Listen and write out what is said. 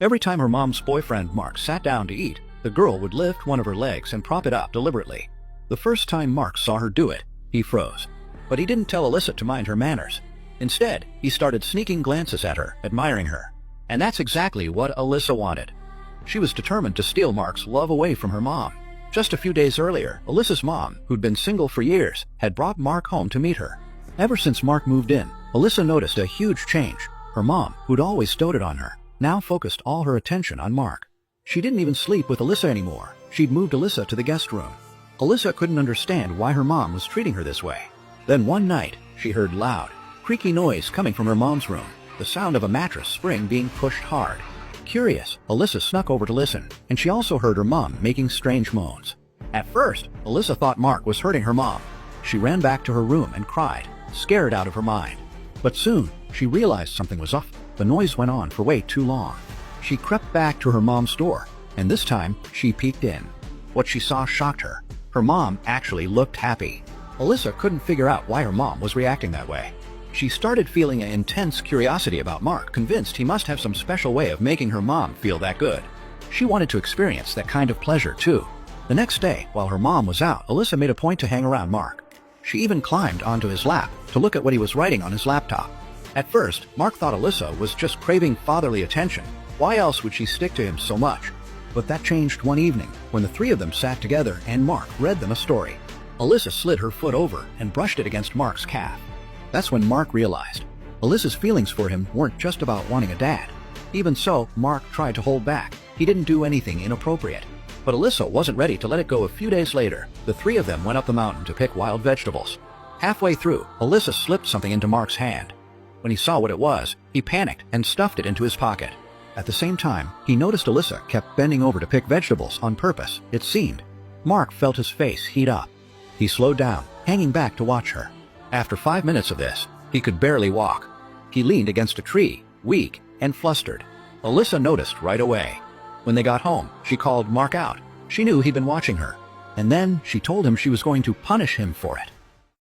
Every time her mom's boyfriend Mark sat down to eat, the girl would lift one of her legs and prop it up deliberately. The first time Mark saw her do it, he froze. But he didn't tell Alyssa to mind her manners. Instead, he started sneaking glances at her, admiring her. And that's exactly what Alyssa wanted. She was determined to steal Mark's love away from her mom. Just a few days earlier, Alyssa's mom, who'd been single for years, had brought Mark home to meet her. Ever since Mark moved in, Alyssa noticed a huge change. Her mom, who'd always doted on her, now focused all her attention on Mark. She didn't even sleep with Alyssa anymore. She'd moved Alyssa to the guest room. Alyssa couldn't understand why her mom was treating her this way. Then one night, she heard loud, creaky noise coming from her mom's room, the sound of a mattress spring being pushed hard. Curious, Alyssa snuck over to listen, and she also heard her mom making strange moans. At first, Alyssa thought Mark was hurting her mom. She ran back to her room and cried, scared out of her mind. But soon, she realized something was off. The noise went on for way too long. She crept back to her mom's door, and this time, she peeked in. What she saw shocked her. Her mom actually looked happy. Alyssa couldn't figure out why her mom was reacting that way. She started feeling an intense curiosity about Mark, convinced he must have some special way of making her mom feel that good. She wanted to experience that kind of pleasure, too. The next day, while her mom was out, Alyssa made a point to hang around Mark. She even climbed onto his lap to look at what he was writing on his laptop. At first, Mark thought Alyssa was just craving fatherly attention. Why else would she stick to him so much? But that changed one evening, when the three of them sat together and Mark read them a story. Alyssa slid her foot over and brushed it against Mark's calf. That's when Mark realized. Alyssa's feelings for him weren't just about wanting a dad. Even so, Mark tried to hold back. He didn't do anything inappropriate. But Alyssa wasn't ready to let it go. A few days later, the three of them went up the mountain to pick wild vegetables. Halfway through, Alyssa slipped something into Mark's hand. When he saw what it was, he panicked and stuffed it into his pocket. At the same time, he noticed Alyssa kept bending over to pick vegetables on purpose, it seemed. Mark felt his face heat up. He slowed down, hanging back to watch her. After 5 minutes of this, he could barely walk. He leaned against a tree, weak and flustered. Alyssa noticed right away. When they got home, she called Mark out. She knew he'd been watching her. And then she told him she was going to punish him for it.